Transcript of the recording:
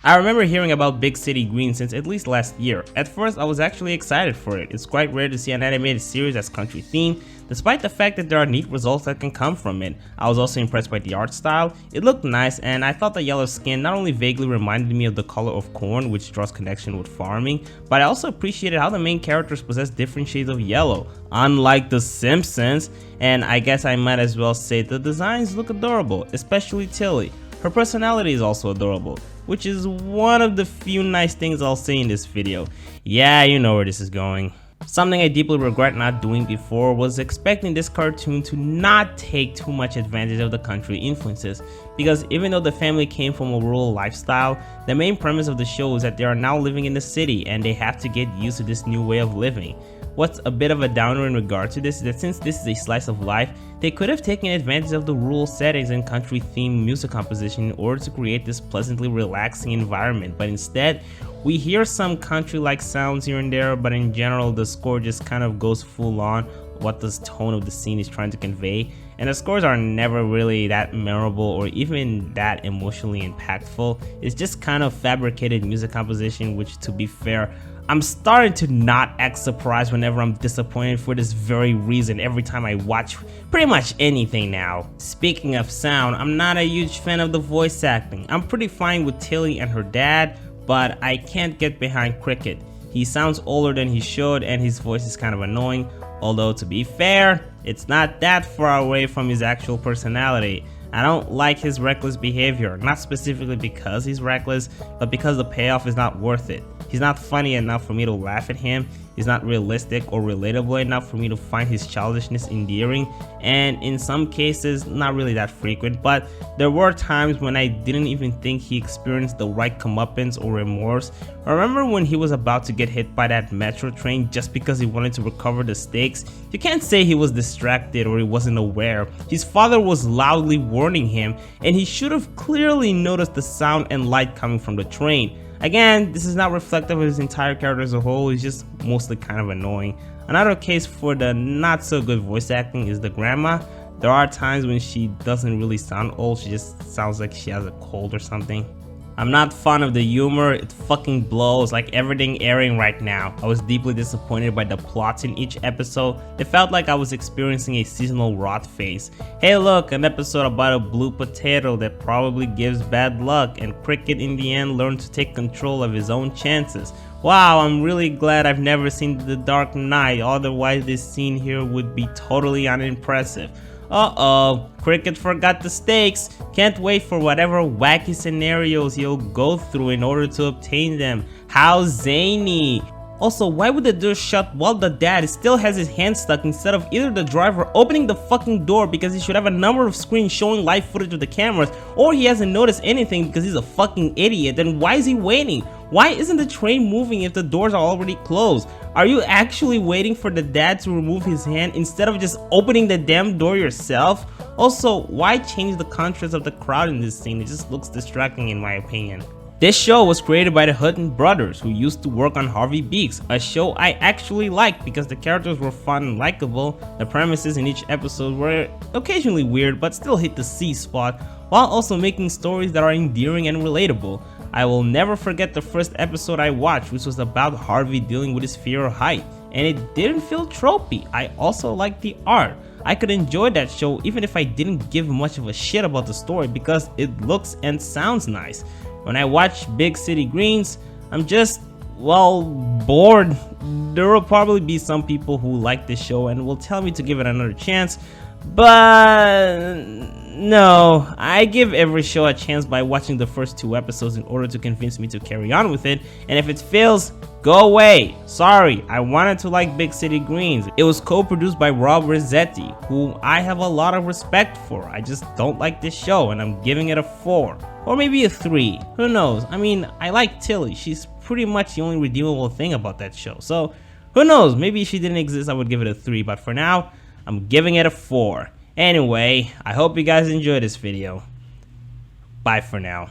I remember hearing about Big City Green since at least last year. At first I was actually excited for it. It's quite rare to see an animated series that's country themed, despite the fact that there are neat results that can come from it. I was also impressed by the art style. It looked nice, and I thought the yellow skin not only vaguely reminded me of the color of corn, which draws connection with farming, but I also appreciated how the main characters possess different shades of yellow, unlike The Simpsons. And I guess I might as well say the designs look adorable, especially Tilly. Her personality is also adorable, which is one of the few nice things I'll say in this video. Yeah, you know where this is going. Something I deeply regret not doing before was expecting this cartoon to not take too much advantage of the country influences, because even though the family came from a rural lifestyle, the main premise of the show is that they are now living in the city and they have to get used to this new way of living. What's a bit of a downer in regard to this is that since this is a slice of life, they could have taken advantage of the rural settings and country themed music composition in order to create this pleasantly relaxing environment, but instead we hear some country-like sounds here and there, but in general the score just kind of goes full on what the tone of the scene is trying to convey, and the scores are never really that memorable or even that emotionally impactful. It's just kind of fabricated music composition, which, to be fair, I'm starting to not act surprised whenever I'm disappointed for this very reason every time I watch pretty much anything now. Speaking of sound, I'm not a huge fan of the voice acting. I'm pretty fine with Tilly and her dad, but I can't get behind Cricket. He sounds older than he should and his voice is kind of annoying, although to be fair, it's not that far away from his actual personality. I don't like his reckless behavior, not specifically because he's reckless, but because the payoff is not worth it. He's not funny enough for me to laugh at him, he's not realistic or relatable enough for me to find his childishness endearing, and in some cases, not really that frequent, but there were times when I didn't even think he experienced the right comeuppance or remorse. Remember when he was about to get hit by that metro train just because he wanted to recover the stakes? You can't say he was distracted or he wasn't aware. His father was loudly warning him, and he should have clearly noticed the sound and light coming from the train. Again, this is not reflective of his entire character as a whole, he's just mostly kind of annoying. Another case for the not so good voice acting is the grandma. There are times when she doesn't really sound old, she just sounds like she has a cold or something. I'm not fond of the humor, it fucking blows like everything airing right now. I was deeply disappointed by the plots in each episode. It felt like I was experiencing a seasonal rot phase. Hey look, an episode about a blue potato that probably gives bad luck, and Cricket in the end learned to take control of his own chances. Wow, I'm really glad I've never seen The Dark Knight, otherwise this scene here would be totally unimpressive. Uh-oh, Cricket forgot the stakes. Can't wait for whatever wacky scenarios he'll go through in order to obtain them. How zany. Also, why would the door shut while the dad still has his hand stuck instead of either the driver opening the fucking door because he should have a number of screens showing live footage of the cameras, or he hasn't noticed anything because he's a fucking idiot? Then why is he waiting? Why isn't the train moving if the doors are already closed? Are you actually waiting for the dad to remove his hand instead of just opening the damn door yourself? Also, why change the contrast of the crowd in this scene? It just looks distracting in my opinion. This show was created by the Hutton brothers, who used to work on Harvey Beaks, a show I actually liked because the characters were fun and likable. The premises in each episode were occasionally weird but still hit the C spot, while also making stories that are endearing and relatable. I will never forget the first episode I watched, which was about Harvey dealing with his fear of height, and it didn't feel tropey. I also liked the art. I could enjoy that show even if I didn't give much of a shit about the story because it looks and sounds nice. When I watch Big City Greens, I'm just, well, bored. There will probably be some people who like this show and will tell me to give it another chance, but no, I give every show a chance by watching the first 2 episodes in order to convince me to carry on with it, and if it fails, go away. Sorry, I wanted to like Big City Greens. It was co-produced by Rob Rossetti, who I have a lot of respect for. I just don't like this show and I'm giving it a 4. Or maybe a 3, who knows? I mean, I like Tilly, she's pretty much the only redeemable thing about that show, so who knows, maybe if she didn't exist I would give it a 3, but for now, I'm giving it a 4. Anyway, I hope you guys enjoyed this video. Bye for now.